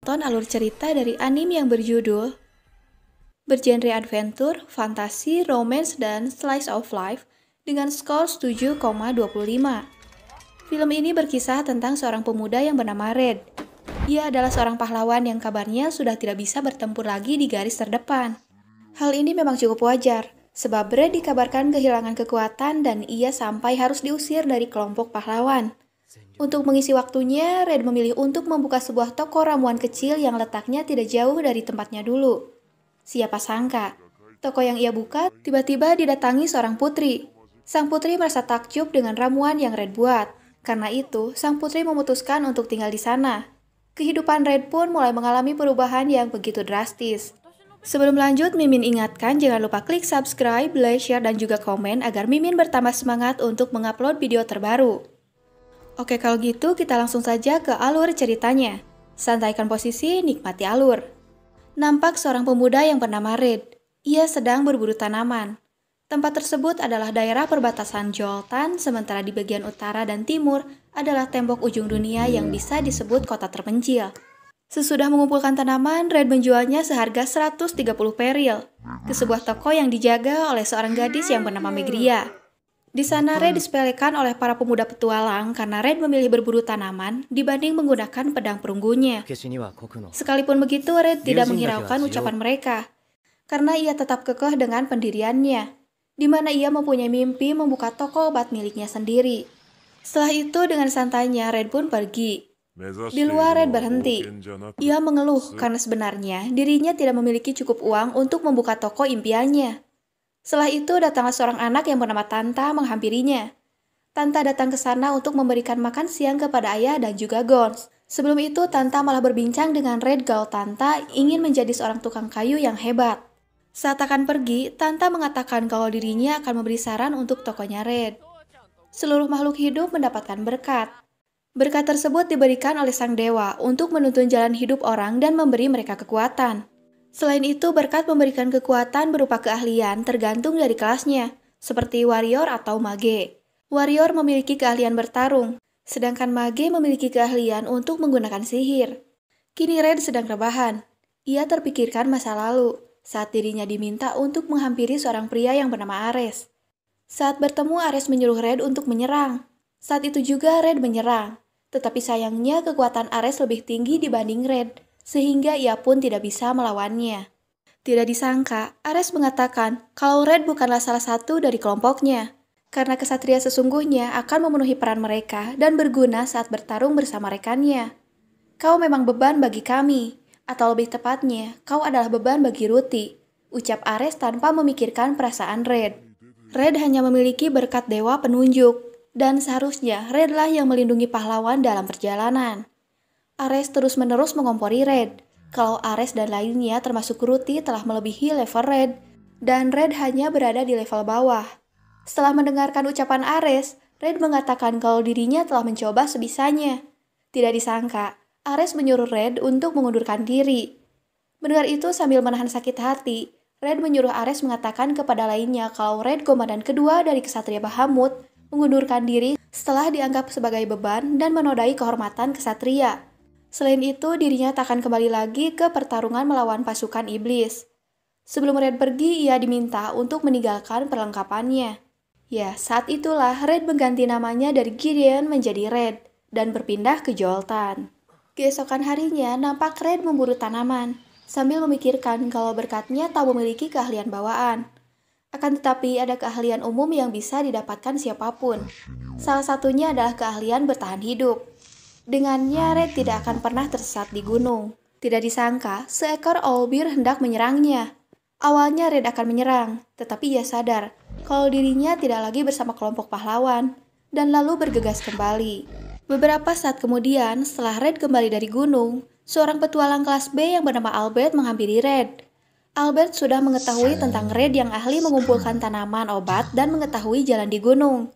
Tonton alur cerita dari anime yang bergenre adventure, fantasi, romance, dan slice of life dengan skor 7,25. Film ini berkisah tentang seorang pemuda yang bernama Red. Ia adalah seorang pahlawan yang kabarnya sudah tidak bisa bertempur lagi di garis terdepan. Hal ini memang cukup wajar, sebab Red dikabarkan kehilangan kekuatan dan ia sampai harus diusir dari kelompok pahlawan. Untuk mengisi waktunya, Red memilih untuk membuka sebuah toko ramuan kecil yang letaknya tidak jauh dari tempatnya dulu. Siapa sangka, toko yang ia buka tiba-tiba didatangi seorang putri. Sang putri merasa takjub dengan ramuan yang Red buat. Karena itu, sang putri memutuskan untuk tinggal di sana. Kehidupan Red pun mulai mengalami perubahan yang begitu drastis. Sebelum lanjut, Mimin ingatkan jangan lupa klik subscribe, like, share, dan juga komen agar Mimin bertambah semangat untuk mengupload video terbaru. Oke, kalau gitu kita langsung saja ke alur ceritanya. Santaikan posisi, nikmati alur. Nampak seorang pemuda yang bernama Red. Ia sedang berburu tanaman. Tempat tersebut adalah daerah perbatasan Joltan, sementara di bagian utara dan timur adalah tembok ujung dunia yang bisa disebut kota terpencil. Sesudah mengumpulkan tanaman, Red menjualnya seharga 130 peril ke sebuah toko yang dijaga oleh seorang gadis yang bernama Megria. Di sana Red disepelekan oleh para pemuda petualang karena Red memilih berburu tanaman dibanding menggunakan pedang perunggunya. Sekalipun begitu, Red tidak menghiraukan ucapan mereka, karena ia tetap kekeh dengan pendiriannya, di mana ia mempunyai mimpi membuka toko obat miliknya sendiri. Setelah itu dengan santainya Red pun pergi. Di luar Red berhenti. Ia mengeluh karena sebenarnya dirinya tidak memiliki cukup uang untuk membuka toko impiannya. Setelah itu datanglah seorang anak yang bernama Tanta menghampirinya. Tanta datang ke sana untuk memberikan makan siang kepada ayah dan juga Gons. Sebelum itu Tanta malah berbincang dengan Red kalau Tanta ingin menjadi seorang tukang kayu yang hebat. Saat akan pergi, Tanta mengatakan kalau dirinya akan memberi saran untuk tokonya Red. Seluruh makhluk hidup mendapatkan berkat. Berkat tersebut diberikan oleh sang dewa untuk menuntun jalan hidup orang dan memberi mereka kekuatan. Selain itu, berkat memberikan kekuatan berupa keahlian tergantung dari kelasnya, seperti warrior atau mage. Warrior memiliki keahlian bertarung, sedangkan mage memiliki keahlian untuk menggunakan sihir. Kini Red sedang rebahan. Ia terpikirkan masa lalu, saat dirinya diminta untuk menghampiri seorang pria yang bernama Ares. Saat bertemu, Ares menyuruh Red untuk menyerang. Saat itu juga Red menyerang, tetapi sayangnya kekuatan Ares lebih tinggi dibanding Red, sehingga ia pun tidak bisa melawannya. Tidak disangka, Ares mengatakan kalau Red bukanlah salah satu dari kelompoknya, karena kesatria sesungguhnya akan memenuhi peran mereka dan berguna saat bertarung bersama rekannya. Kau memang beban bagi kami, atau lebih tepatnya, kau adalah beban bagi Ruti, ucap Ares tanpa memikirkan perasaan Red. Red hanya memiliki berkat dewa penunjuk, dan seharusnya Red lah yang melindungi pahlawan dalam perjalanan. Ares terus-menerus mengompori Red, kalau Ares dan lainnya termasuk Ruti telah melebihi level Red, dan Red hanya berada di level bawah. Setelah mendengarkan ucapan Ares, Red mengatakan kalau dirinya telah mencoba sebisanya. Tidak disangka, Ares menyuruh Red untuk mengundurkan diri. Mendengar itu sambil menahan sakit hati, Red menyuruh Ares mengatakan kepada lainnya kalau Red komandan kedua dari Kesatria Bahamut mengundurkan diri setelah dianggap sebagai beban dan menodai kehormatan kesatria. Selain itu, dirinya tak akan kembali lagi ke pertarungan melawan pasukan iblis. Sebelum Red pergi, ia diminta untuk meninggalkan perlengkapannya. Ya, saat itulah Red mengganti namanya dari Gideon menjadi Red dan berpindah ke Joltan. Keesokan harinya, nampak Red memburu tanaman, sambil memikirkan kalau berkatnya tak memiliki keahlian bawaan. Akan tetapi ada keahlian umum yang bisa didapatkan siapapun. Salah satunya adalah keahlian bertahan hidup. Dengannya, Red tidak akan pernah tersesat di gunung. Tidak disangka, seekor owlbear hendak menyerangnya. Awalnya Red akan menyerang, tetapi ia sadar kalau dirinya tidak lagi bersama kelompok pahlawan, dan lalu bergegas kembali. Beberapa saat kemudian, setelah Red kembali dari gunung, seorang petualang kelas B yang bernama Albert menghampiri Red. Albert sudah mengetahui tentang Red yang ahli mengumpulkan tanaman obat dan mengetahui jalan di gunung.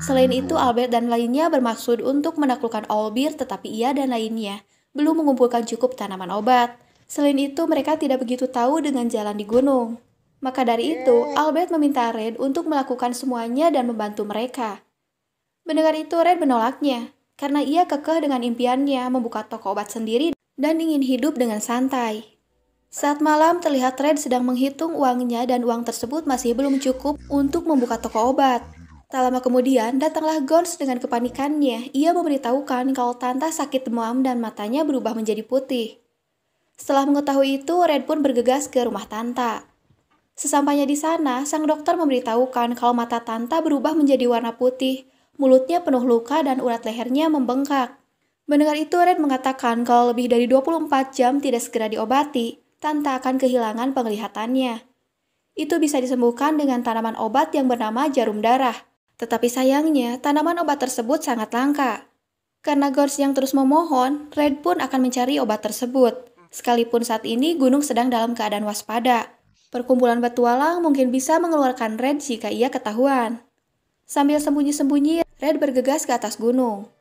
Selain itu, Albert dan lainnya bermaksud untuk menaklukkan owlbear, tetapi ia dan lainnya belum mengumpulkan cukup tanaman obat. Selain itu, mereka tidak begitu tahu dengan jalan di gunung. Maka dari itu, Albert meminta Red untuk melakukan semuanya dan membantu mereka. Mendengar itu, Red menolaknya, karena ia kekeh dengan impiannya membuka toko obat sendiri dan ingin hidup dengan santai. Saat malam terlihat Red sedang menghitung uangnya dan uang tersebut masih belum cukup untuk membuka toko obat. Tak lama kemudian datanglah Gons dengan kepanikannya. Ia memberitahukan kalau Tanta sakit demam dan matanya berubah menjadi putih. Setelah mengetahui itu, Red pun bergegas ke rumah Tanta. Sesampainya di sana, sang dokter memberitahukan kalau mata Tanta berubah menjadi warna putih, mulutnya penuh luka dan urat lehernya membengkak. Mendengar itu, Red mengatakan kalau lebih dari 24 jam tidak segera diobati, Tanta akan kehilangan penglihatannya. Itu bisa disembuhkan dengan tanaman obat yang bernama jarum darah. Tetapi sayangnya, tanaman obat tersebut sangat langka. Karena Gons yang terus memohon, Red pun akan mencari obat tersebut. Sekalipun saat ini gunung sedang dalam keadaan waspada. Perkumpulan petualang mungkin bisa mengeluarkan Red jika ia ketahuan. Sambil sembunyi-sembunyi, Red bergegas ke atas gunung.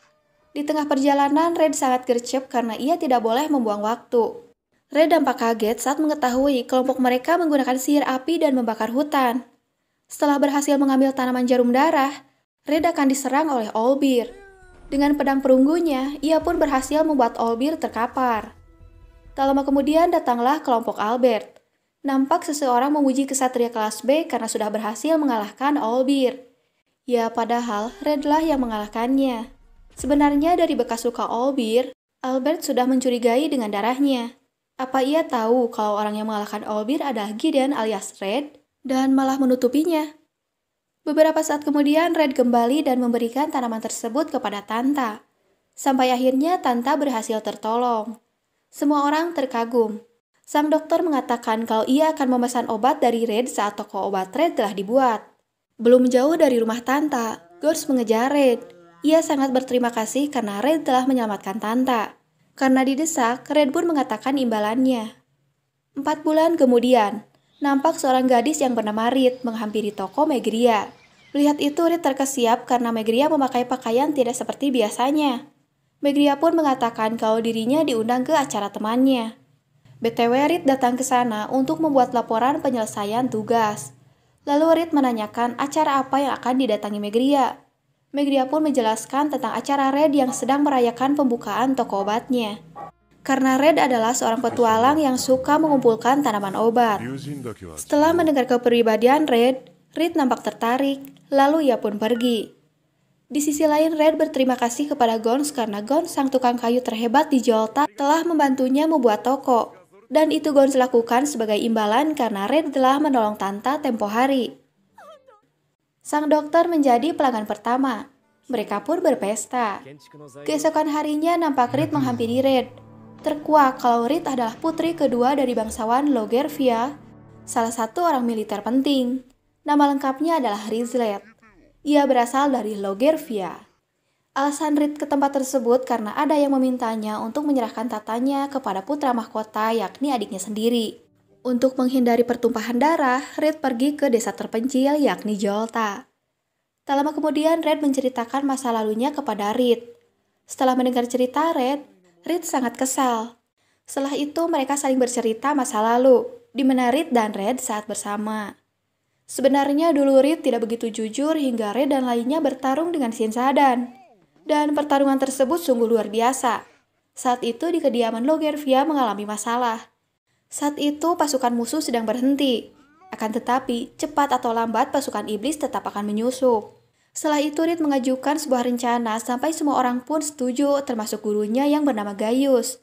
Di tengah perjalanan, Red sangat gercep karena ia tidak boleh membuang waktu. Red tampak kaget saat mengetahui kelompok mereka menggunakan sihir api dan membakar hutan. Setelah berhasil mengambil tanaman jarum darah, Red akan diserang oleh Olbir. Dengan pedang perunggunya, ia pun berhasil membuat Olbir terkapar. Tak lama kemudian datanglah kelompok Albert. Nampak seseorang memuji kesatria kelas B karena sudah berhasil mengalahkan Olbir. Ya, padahal Redlah yang mengalahkannya. Sebenarnya dari bekas luka Olbir, Albert sudah mencurigai dengan darahnya. Apa ia tahu kalau orang yang mengalahkan Olbir adalah Gideon alias Red dan malah menutupinya? Beberapa saat kemudian Red kembali dan memberikan tanaman tersebut kepada Tanta. Sampai akhirnya Tanta berhasil tertolong. Semua orang terkagum. Sang dokter mengatakan kalau ia akan memesan obat dari Red saat toko obat Red telah dibuat. Belum jauh dari rumah Tanta, Gons mengejar Red. Ia sangat berterima kasih karena Red telah menyelamatkan Tanta. Karena didesak, Red pun mengatakan imbalannya. 4 bulan kemudian, nampak seorang gadis yang bernama Rit menghampiri toko Megria. Melihat itu, Rit terkesiap karena Megria memakai pakaian tidak seperti biasanya. Megria pun mengatakan kalau dirinya diundang ke acara temannya. BTW, Rit datang ke sana untuk membuat laporan penyelesaian tugas. Lalu Rit menanyakan acara apa yang akan didatangi Megria. Megria pun menjelaskan tentang acara Red yang sedang merayakan pembukaan toko obatnya. Karena Red adalah seorang petualang yang suka mengumpulkan tanaman obat. Setelah mendengar kepribadian Red nampak tertarik, lalu ia pun pergi. Di sisi lain, Red berterima kasih kepada Gons karena Gons, sang tukang kayu terhebat di Jolta, telah membantunya membuat toko. Dan itu Gons lakukan sebagai imbalan karena Red telah menolong Tanta tempo hari. Sang dokter menjadi pelanggan pertama. Mereka pun berpesta. Keesokan harinya nampak Rit menghampiri Red. Terkuak kalau Rit adalah putri kedua dari bangsawan Logervia, salah satu orang militer penting. Nama lengkapnya adalah Rizlet. Ia berasal dari Logervia. Alasan Rit ke tempat tersebut karena ada yang memintanya untuk menyerahkan tatanya kepada putra mahkota yakni adiknya sendiri. Untuk menghindari pertumpahan darah, Red pergi ke desa terpencil yakni Jolta. Tak lama kemudian Red menceritakan masa lalunya kepada Rit. Setelah mendengar cerita Red sangat kesal. Setelah itu mereka saling bercerita masa lalu, di mana Rit dan Red saat bersama. Sebenarnya dulu Rit tidak begitu jujur hingga Red dan lainnya bertarung dengan Sinsadan. Dan pertarungan tersebut sungguh luar biasa. Saat itu di kediaman Logervia mengalami masalah. Saat itu pasukan musuh sedang berhenti. Akan tetapi, cepat atau lambat pasukan iblis tetap akan menyusup. Setelah itu Rit mengajukan sebuah rencana sampai semua orang pun setuju termasuk gurunya yang bernama Gaius.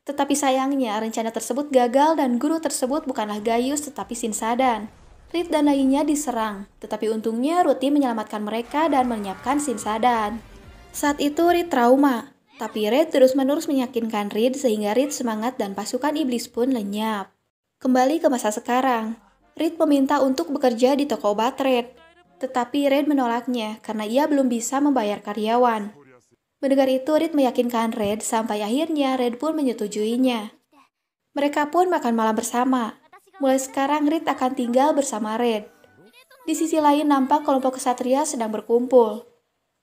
Tetapi sayangnya rencana tersebut gagal dan guru tersebut bukanlah Gaius tetapi Sinsadan. Rit dan lainnya diserang, tetapi untungnya Ruti menyelamatkan mereka dan menyiapkan Sinsadan. Saat itu Rit trauma. Tapi Red terus-menerus meyakinkan Rit sehingga Rit semangat dan pasukan iblis pun lenyap. Kembali ke masa sekarang, Rit meminta untuk bekerja di toko obat Red. Tetapi Red menolaknya karena ia belum bisa membayar karyawan. Mendengar itu Rit meyakinkan Red sampai akhirnya Red pun menyetujuinya. Mereka pun makan malam bersama. Mulai sekarang Rit akan tinggal bersama Red. Di sisi lain nampak kelompok kesatria sedang berkumpul.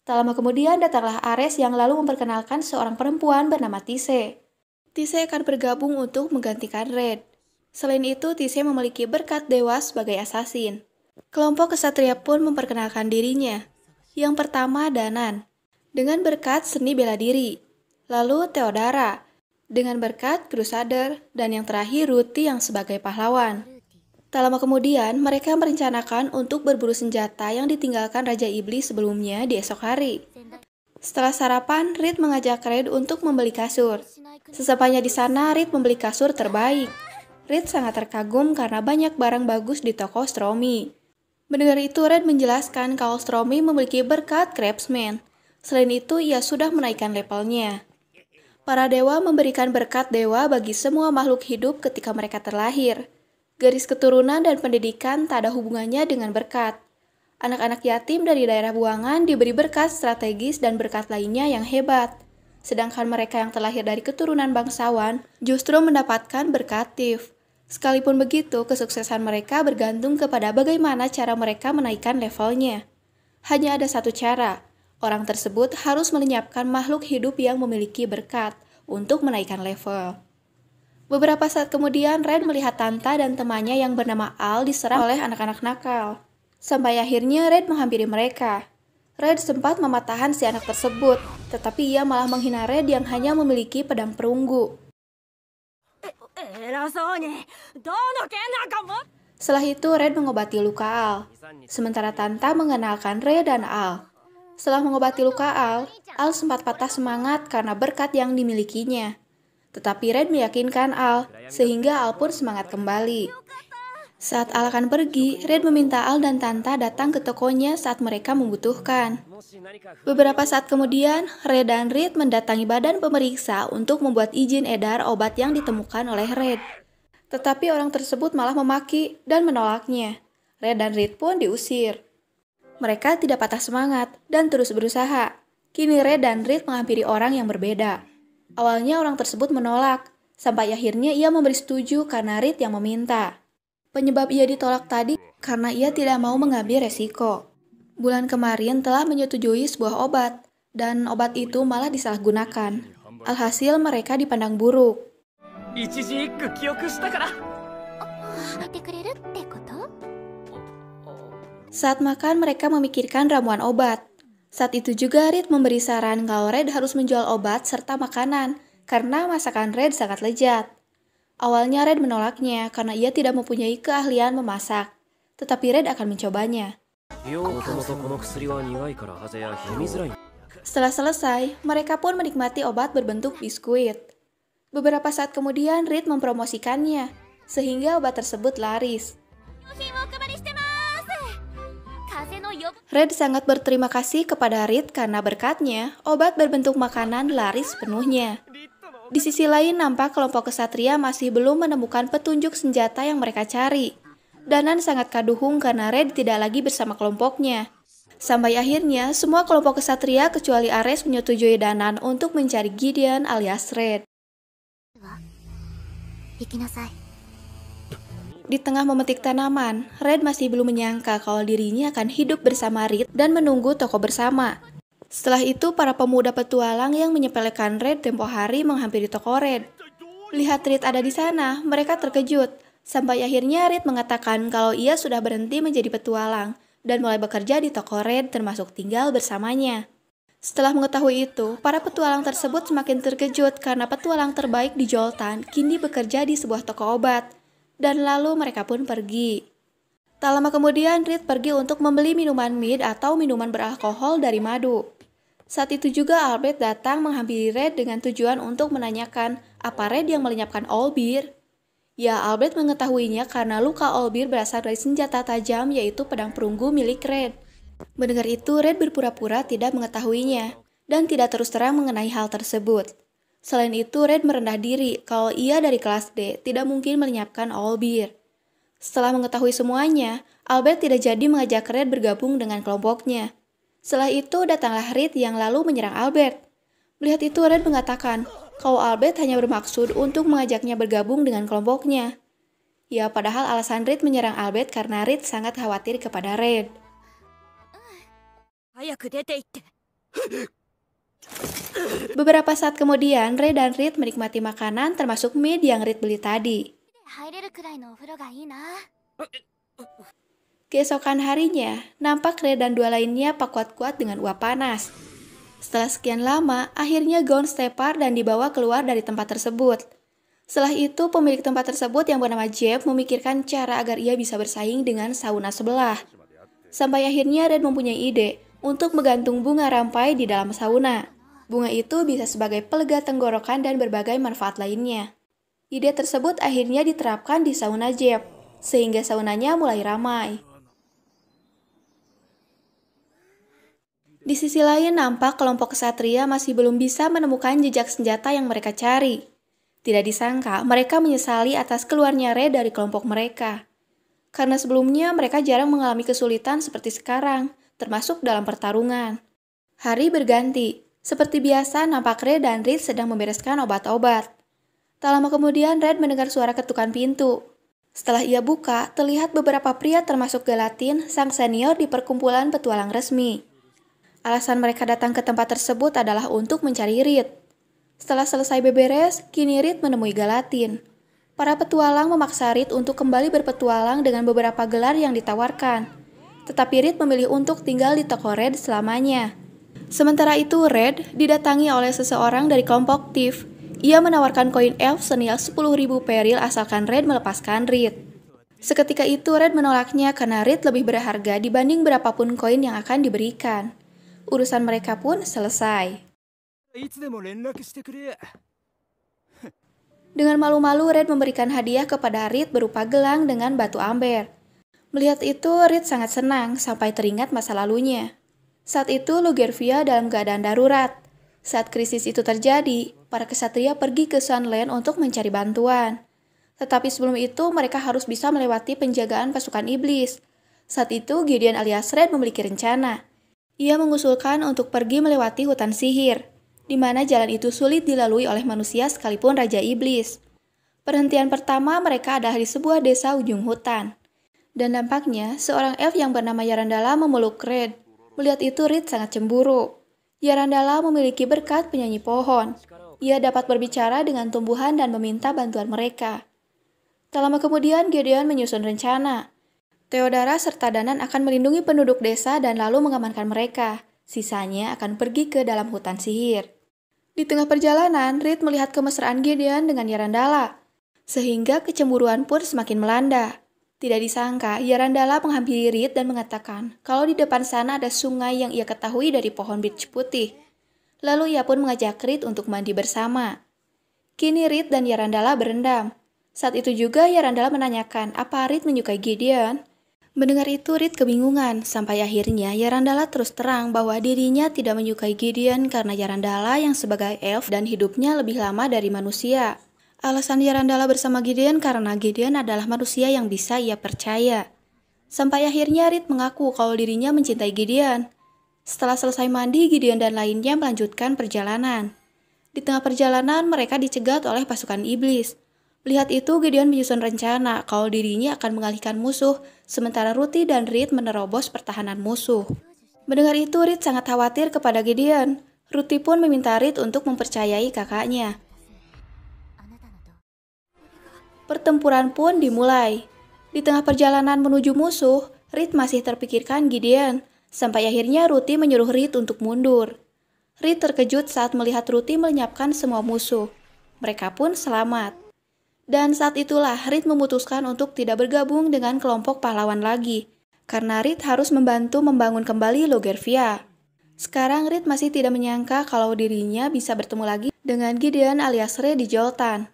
Tak lama kemudian datanglah Ares yang lalu memperkenalkan seorang perempuan bernama Tise. Tise akan bergabung untuk menggantikan Red. Selain itu, Tise memiliki berkat dewa sebagai asasin. Kelompok kesatria pun memperkenalkan dirinya. Yang pertama Danan, dengan berkat seni bela diri. Lalu Theodara, Dengan berkat Crusader, dan yang terakhir Ruti yang sebagai pahlawan. Tak lama kemudian, mereka merencanakan untuk berburu senjata yang ditinggalkan Raja Iblis sebelumnya di esok hari. Setelah sarapan, Reed mengajak Red untuk membeli kasur. Sesampainya di sana, Reed membeli kasur terbaik. Reed sangat terkagum karena banyak barang bagus di toko Stromy. Mendengar itu, Red menjelaskan kalau Stromy memiliki berkat Craftsman. Selain itu, ia sudah menaikkan levelnya. Para dewa memberikan berkat dewa bagi semua makhluk hidup ketika mereka terlahir. Garis keturunan dan pendidikan tak ada hubungannya dengan berkat. Anak-anak yatim dari daerah buangan diberi berkat strategis dan berkat lainnya yang hebat. Sedangkan mereka yang terlahir dari keturunan bangsawan justru mendapatkan berkat Tif. Sekalipun begitu, kesuksesan mereka bergantung kepada bagaimana cara mereka menaikkan levelnya. Hanya ada satu cara, orang tersebut harus melenyapkan makhluk hidup yang memiliki berkat untuk menaikkan level. Beberapa saat kemudian, Red melihat Tanta dan temannya yang bernama Al diserang oleh anak-anak nakal. Sampai akhirnya Red menghampiri mereka. Red sempat mematahkan si anak tersebut, tetapi ia malah menghina Red yang hanya memiliki pedang perunggu. Setelah itu, Red mengobati luka Al. Sementara Tanta mengenalkan Red dan Al. Setelah mengobati luka Al sempat patah semangat karena berkat yang dimilikinya. Tetapi Red meyakinkan Al, sehingga Al pun semangat kembali. Saat Al akan pergi, Red meminta Al dan Tanta datang ke tokonya saat mereka membutuhkan. Beberapa saat kemudian, Red dan Reed mendatangi badan pemeriksa untuk membuat izin edar obat yang ditemukan oleh Red. Tetapi orang tersebut malah memaki dan menolaknya. Red dan Reed pun diusir. Mereka tidak patah semangat dan terus berusaha. Kini Red dan Reed menghampiri orang yang berbeda. Awalnya orang tersebut menolak, sampai akhirnya ia memberi setuju karena Reed yang meminta. Penyebab ia ditolak tadi karena ia tidak mau mengambil resiko. Bulan kemarin telah menyetujui sebuah obat, dan obat itu malah disalahgunakan. Alhasil mereka dipandang buruk. Saat makan mereka memikirkan ramuan obat. Saat itu juga Reed memberi saran kalau Red harus menjual obat serta makanan, karena masakan Red sangat lezat. Awalnya Red menolaknya karena ia tidak mempunyai keahlian memasak, tetapi Red akan mencobanya. Setelah selesai, mereka pun menikmati obat berbentuk biskuit. Beberapa saat kemudian Reed mempromosikannya, sehingga obat tersebut laris. Red sangat berterima kasih kepada Reed karena berkatnya, obat berbentuk makanan laris sepenuhnya. Di sisi lain, nampak kelompok kesatria masih belum menemukan petunjuk senjata yang mereka cari. Danan sangat kaduhung karena Red tidak lagi bersama kelompoknya. Sampai akhirnya, semua kelompok kesatria kecuali Ares menyetujui Danan untuk mencari Gideon alias Red. Di tengah memetik tanaman, Red masih belum menyangka kalau dirinya akan hidup bersama Reed dan menunggu toko bersama. Setelah itu, para pemuda petualang yang menyepelekan Red tempo hari menghampiri toko Red. Melihat Reed ada di sana, mereka terkejut. Sampai akhirnya Reed mengatakan kalau ia sudah berhenti menjadi petualang dan mulai bekerja di toko Red termasuk tinggal bersamanya. Setelah mengetahui itu, para petualang tersebut semakin terkejut karena petualang terbaik di Joltan kini bekerja di sebuah toko obat. Dan lalu mereka pun pergi. Tak lama kemudian, Reed pergi untuk membeli minuman mead atau minuman beralkohol dari madu. Saat itu juga Albert datang menghampiri Red dengan tujuan untuk menanyakan apa Red yang melenyapkan Olbir. Ya, Albert mengetahuinya karena luka Olbir berasal dari senjata tajam yaitu pedang perunggu milik Red. Mendengar itu, Red berpura-pura tidak mengetahuinya dan tidak terus terang mengenai hal tersebut. Selain itu, Red merendah diri kalau ia dari kelas D tidak mungkin melenyapkan Olbir. Setelah mengetahui semuanya, Albert tidak jadi mengajak Red bergabung dengan kelompoknya. Setelah itu, datanglah Reed yang lalu menyerang Albert. Melihat itu, Red mengatakan kalau Albert hanya bermaksud untuk mengajaknya bergabung dengan kelompoknya. Ya, padahal alasan Reed menyerang Albert karena Reed sangat khawatir kepada Red. Beberapa saat kemudian, Red dan Reed menikmati makanan termasuk mead yang Reed beli tadi. Keesokan harinya, nampak Red dan dua lainnya pak kuat-kuat dengan uap panas. Setelah sekian lama, akhirnya Gon tepar dan dibawa keluar dari tempat tersebut. Setelah itu, pemilik tempat tersebut yang bernama Jeff memikirkan cara agar ia bisa bersaing dengan sauna sebelah. Sampai akhirnya Red mempunyai ide untuk menggantung bunga rampai di dalam sauna. Bunga itu bisa sebagai pelega tenggorokan dan berbagai manfaat lainnya. Ide tersebut akhirnya diterapkan di sauna Jeff, sehingga saunanya mulai ramai. Di sisi lain, nampak kelompok kesatria masih belum bisa menemukan jejak senjata yang mereka cari. Tidak disangka, mereka menyesali atas keluarnya Red dari kelompok mereka. Karena sebelumnya mereka jarang mengalami kesulitan seperti sekarang, termasuk dalam pertarungan. Hari berganti. Seperti biasa, nampak Red dan Reed sedang membereskan obat-obat. Tak lama kemudian, Red mendengar suara ketukan pintu. Setelah ia buka, terlihat beberapa pria termasuk Gelatin, sang senior di perkumpulan petualang resmi. Alasan mereka datang ke tempat tersebut adalah untuk mencari Reed. Setelah selesai beberes, kini Reed menemui Gelatin. Para petualang memaksa Reed untuk kembali berpetualang dengan beberapa gelar yang ditawarkan. Tetapi Reed memilih untuk tinggal di toko Red selamanya. Sementara itu, Red didatangi oleh seseorang dari kelompok Thief. Ia menawarkan koin elf senilai 10.000 peril asalkan Red melepaskan Reed. Seketika itu, Red menolaknya karena Reed lebih berharga dibanding berapapun koin yang akan diberikan. Urusan mereka pun selesai. Dengan malu-malu, Red memberikan hadiah kepada Reed berupa gelang dengan batu amber. Melihat itu, Reed sangat senang sampai teringat masa lalunya. Saat itu, Lugervia dalam keadaan darurat. Saat krisis itu terjadi, para kesatria pergi ke Sunland untuk mencari bantuan. Tetapi sebelum itu, mereka harus bisa melewati penjagaan pasukan iblis. Saat itu, Gideon alias Red memiliki rencana. Ia mengusulkan untuk pergi melewati hutan sihir, di mana jalan itu sulit dilalui oleh manusia sekalipun Raja Iblis. Perhentian pertama mereka adalah di sebuah desa ujung hutan. Dan nampaknya, seorang elf yang bernama Yarandala memeluk Red. Melihat itu, Reed sangat cemburu. Yarandala memiliki berkat penyanyi pohon. Ia dapat berbicara dengan tumbuhan dan meminta bantuan mereka. Tak lama kemudian, Gideon menyusun rencana. Theodora serta Danan akan melindungi penduduk desa dan lalu mengamankan mereka. Sisanya akan pergi ke dalam hutan sihir. Di tengah perjalanan, Reed melihat kemesraan Gideon dengan Yarandala, sehingga kecemburuan pun semakin melanda. Tidak disangka, Yarandala menghampiri Reed dan mengatakan kalau di depan sana ada sungai yang ia ketahui dari pohon birch putih. Lalu ia pun mengajak Reed untuk mandi bersama. Kini Reed dan Yarandala berendam. Saat itu juga Yarandala menanyakan apa Reed menyukai Gideon. Mendengar itu, Reed kebingungan, sampai akhirnya Yarandala terus terang bahwa dirinya tidak menyukai Gideon karena Yarandala yang sebagai elf dan hidupnya lebih lama dari manusia. Alasan Yarandala bersama Gideon karena Gideon adalah manusia yang bisa ia percaya. Sampai akhirnya Reed mengaku kalau dirinya mencintai Gideon. Setelah selesai mandi, Gideon dan lainnya melanjutkan perjalanan. Di tengah perjalanan, mereka dicegat oleh pasukan iblis. Melihat itu, Gideon menyusun rencana kalau dirinya akan mengalihkan musuh, sementara Ruti dan Reed menerobos pertahanan musuh. Mendengar itu, Reed sangat khawatir kepada Gideon. Ruti pun meminta Reed untuk mempercayai kakaknya. Pertempuran pun dimulai. Di tengah perjalanan menuju musuh, Reed masih terpikirkan Gideon, sampai akhirnya Ruti menyuruh Reed untuk mundur. Reed terkejut saat melihat Ruti melenyapkan semua musuh. Mereka pun selamat. Dan saat itulah Reed memutuskan untuk tidak bergabung dengan kelompok pahlawan lagi, karena Reed harus membantu membangun kembali Lugervia. Sekarang Reed masih tidak menyangka kalau dirinya bisa bertemu lagi dengan Gideon alias Red di Joltan.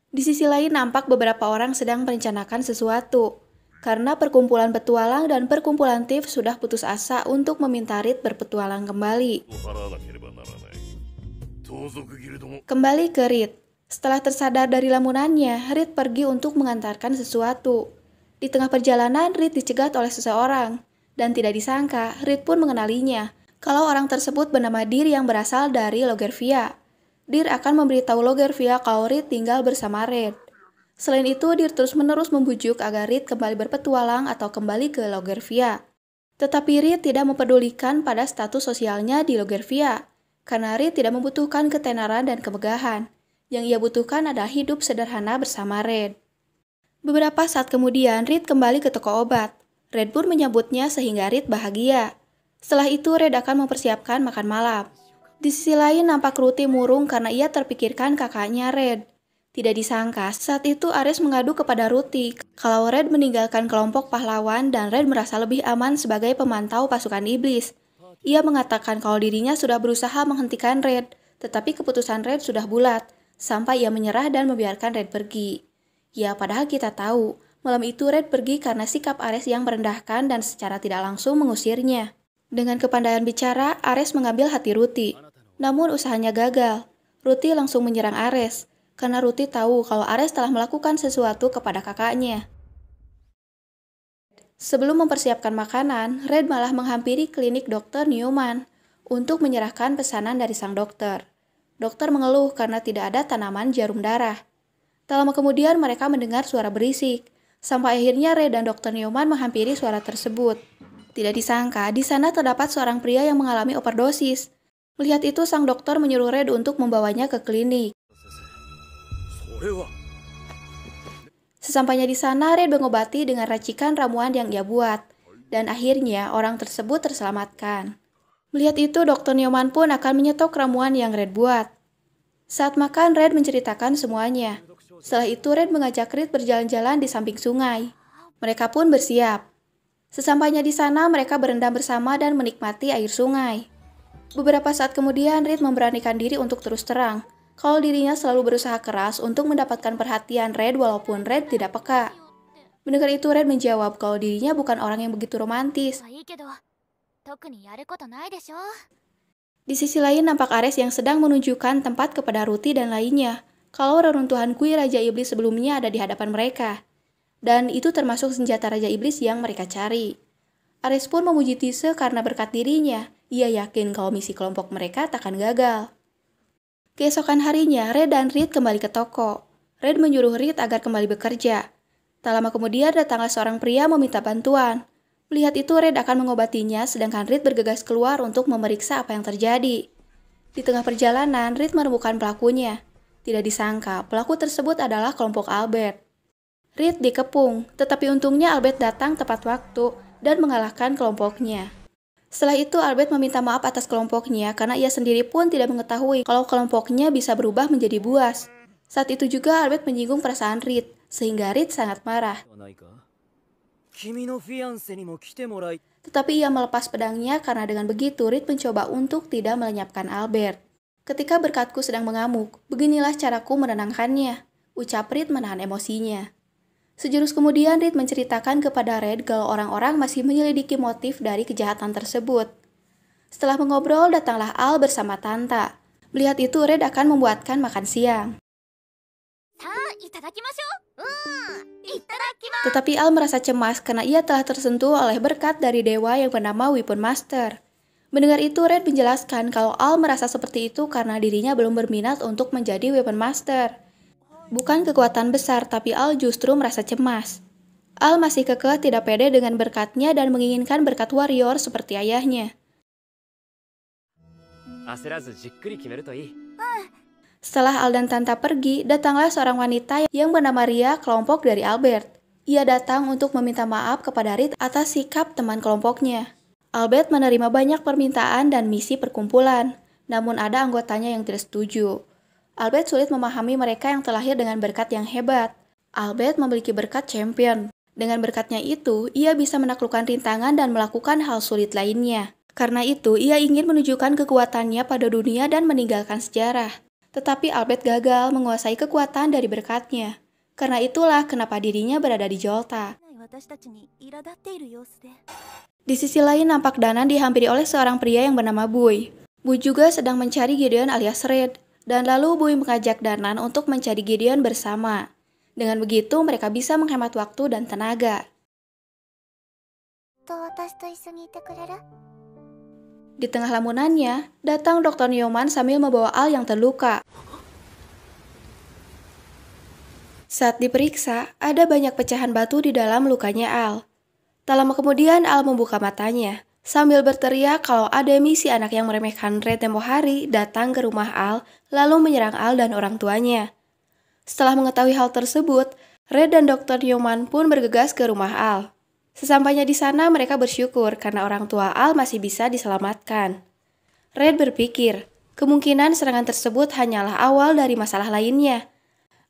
Di sisi lain nampak beberapa orang sedang merencanakan sesuatu, karena perkumpulan petualang dan perkumpulan Thief sudah putus asa untuk meminta Reed berpetualang kembali. Kembali ke Reed. Setelah tersadar dari lamunannya, Reed pergi untuk mengantarkan sesuatu. Di tengah perjalanan, Reed dicegat oleh seseorang. Dan tidak disangka, Reed pun mengenalinya. Kalau orang tersebut bernama Dir yang berasal dari Lugervia. Dir akan memberitahu Lugervia kalau Reed tinggal bersama Red. Selain itu, Dir terus-menerus membujuk agar Reed kembali berpetualang atau kembali ke Lugervia. Tetapi Reed tidak mempedulikan pada status sosialnya di Lugervia. Karena Reed tidak membutuhkan ketenaran dan kemegahan. Yang ia butuhkan adalah hidup sederhana bersama Red. Beberapa saat kemudian, Reed kembali ke toko obat. Red pun menyambutnya sehingga Reed bahagia. Setelah itu Red akan mempersiapkan makan malam. Di sisi lain nampak Ruthie murung karena ia terpikirkan kakaknya Red. Tidak disangka, saat itu Ares mengadu kepada Ruthie kalau Red meninggalkan kelompok pahlawan dan Red merasa lebih aman sebagai pemantau pasukan iblis. Ia mengatakan kalau dirinya sudah berusaha menghentikan Red, tetapi keputusan Red sudah bulat, sampai ia menyerah dan membiarkan Red pergi. Ya, padahal kita tahu, malam itu Red pergi karena sikap Ares yang merendahkan dan secara tidak langsung mengusirnya. Dengan kepandaian bicara, Ares mengambil hati Ruthie. Namun usahanya gagal. Ruthie langsung menyerang Ares, karena Ruthie tahu kalau Ares telah melakukan sesuatu kepada kakaknya. Sebelum mempersiapkan makanan, Red malah menghampiri klinik Dr. Newman untuk menyerahkan pesanan dari sang dokter. Dokter mengeluh karena tidak ada tanaman jarum darah. Tak lama kemudian mereka mendengar suara berisik, sampai akhirnya Red dan Dr. Newman menghampiri suara tersebut. Tidak disangka, di sana terdapat seorang pria yang mengalami overdosis. Melihat itu, sang dokter menyuruh Red untuk membawanya ke klinik. Sesampainya di sana, Red mengobati dengan racikan ramuan yang ia buat, dan akhirnya orang tersebut terselamatkan. Melihat itu, Dr. Newman pun akan menyetok ramuan yang Red buat. Saat makan, Red menceritakan semuanya. Setelah itu, Red mengajak Reed berjalan-jalan di samping sungai. Mereka pun bersiap. Sesampainya di sana, mereka berendam bersama dan menikmati air sungai. Beberapa saat kemudian, Reed memberanikan diri untuk terus terang kalau dirinya selalu berusaha keras untuk mendapatkan perhatian Red walaupun Red tidak peka. Mendengar itu, Red menjawab kalau dirinya bukan orang yang begitu romantis. Di sisi lain nampak Ares yang sedang menunjukkan tempat kepada Ruthie dan lainnya kalau reruntuhan kuil Raja Iblis sebelumnya ada di hadapan mereka. Dan itu termasuk senjata Raja Iblis yang mereka cari. Ares pun memuji Tise karena berkat dirinya, ia yakin kalau misi kelompok mereka takkan gagal. Keesokan harinya, Red dan Reed kembali ke toko. Red menyuruh Reed agar kembali bekerja. Tak lama kemudian datanglah seorang pria meminta bantuan. Melihat itu, Red akan mengobatinya, sedangkan Reed bergegas keluar untuk memeriksa apa yang terjadi. Di tengah perjalanan, Reed menemukan pelakunya. Tidak disangka, pelaku tersebut adalah kelompok Albert. Reed dikepung, tetapi untungnya Albert datang tepat waktu dan mengalahkan kelompoknya. Setelah itu, Albert meminta maaf atas kelompoknya karena ia sendiri pun tidak mengetahui kalau kelompoknya bisa berubah menjadi buas. Saat itu juga Albert menyinggung perasaan Reed, sehingga Reed sangat marah. Tetapi ia melepas pedangnya karena dengan begitu Reed mencoba untuk tidak melenyapkan Albert. Ketika berkatku sedang mengamuk, beginilah caraku menenangkannya, ucap Reed menahan emosinya. Sejurus kemudian, Reed menceritakan kepada Red kalau orang-orang masih menyelidiki motif dari kejahatan tersebut. Setelah mengobrol, datanglah Al bersama Tanta. Melihat itu, Red akan membuatkan makan siang. Tetapi Al merasa cemas karena ia telah tersentuh oleh berkat dari dewa yang bernama Weapon Master. Mendengar itu, Red menjelaskan kalau Al merasa seperti itu karena dirinya belum berminat untuk menjadi Weapon Master. Bukan kekuatan besar, tapi Al justru merasa cemas. Al masih kekeh tidak pede dengan berkatnya dan menginginkan berkat warrior seperti ayahnya. Setelah Al dan Tanta pergi, datanglah seorang wanita yang bernama Ria, kelompok dari Albert. Ia datang untuk meminta maaf kepada Reed atas sikap teman kelompoknya. Albert menerima banyak permintaan dan misi perkumpulan, namun ada anggotanya yang tidak setuju. Albert sulit memahami mereka yang terlahir dengan berkat yang hebat. Albert memiliki berkat champion. Dengan berkatnya itu, ia bisa menaklukkan rintangan dan melakukan hal sulit lainnya. Karena itu, ia ingin menunjukkan kekuatannya pada dunia dan meninggalkan sejarah. Tetapi Albert gagal menguasai kekuatan dari berkatnya. Karena itulah kenapa dirinya berada di Jolta. Di sisi lain nampak Danan dihampiri oleh seorang pria yang bernama Bui. Bui juga sedang mencari Gideon alias Red. Dan lalu Bui mengajak Danan untuk mencari Gideon bersama. Dengan begitu mereka bisa menghemat waktu dan tenaga. Di tengah lamunannya, datang Dr. Newman sambil membawa Al yang terluka. Saat diperiksa, ada banyak pecahan batu di dalam lukanya Al. Tak lama kemudian Al membuka matanya. Sambil berteriak kalau ada misi anak yang meremehkan Red tempo hari datang ke rumah Al, lalu menyerang Al dan orang tuanya. Setelah mengetahui hal tersebut, Red dan Dr. Newman pun bergegas ke rumah Al. Sesampainya di sana, mereka bersyukur karena orang tua Al masih bisa diselamatkan. Red berpikir, kemungkinan serangan tersebut hanyalah awal dari masalah lainnya.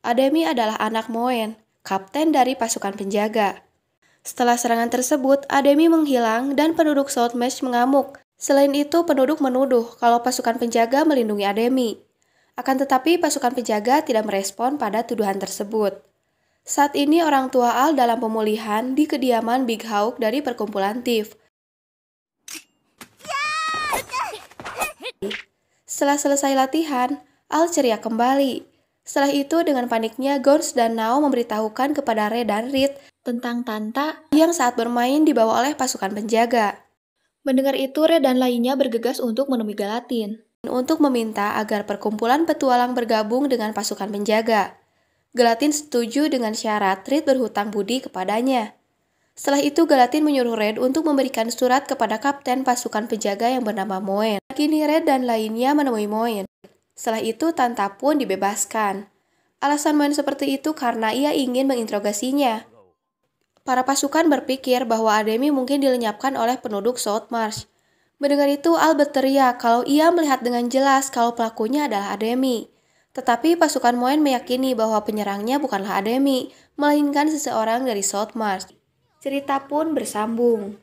Ademi adalah anak Moen, kapten dari pasukan penjaga. Setelah serangan tersebut, Ademi menghilang dan penduduk Southmarsh mengamuk. Selain itu, penduduk menuduh kalau pasukan penjaga melindungi Ademi. Akan tetapi, pasukan penjaga tidak merespon pada tuduhan tersebut. Saat ini orang tua Al dalam pemulihan di kediaman Big Hawk dari perkumpulan Thief. Setelah selesai latihan, Al ceria kembali. Setelah itu dengan paniknya Gons dan Nao memberitahukan kepada Red dan Reed tentang Tanta yang saat bermain dibawa oleh pasukan penjaga. Mendengar itu, Red dan lainnya bergegas untuk menemui Galatin untuk meminta agar perkumpulan petualang bergabung dengan pasukan penjaga. Galatin setuju dengan syarat Reed berhutang budi kepadanya. Setelah itu Galatin menyuruh Red untuk memberikan surat kepada kapten pasukan penjaga yang bernama Moen. Kini Red dan lainnya menemui Moen. Setelah itu Tanta pun dibebaskan. Alasan Moen seperti itu karena ia ingin menginterogasinya. Para pasukan berpikir bahwa Ademi mungkin dilenyapkan oleh penduduk Southmarsh. Mendengar itu Al berteriak kalau ia melihat dengan jelas kalau pelakunya adalah Ademi. Tetapi pasukan Moen meyakini bahwa penyerangnya bukanlah Ademi, melainkan seseorang dari Southmarsh. Cerita pun bersambung.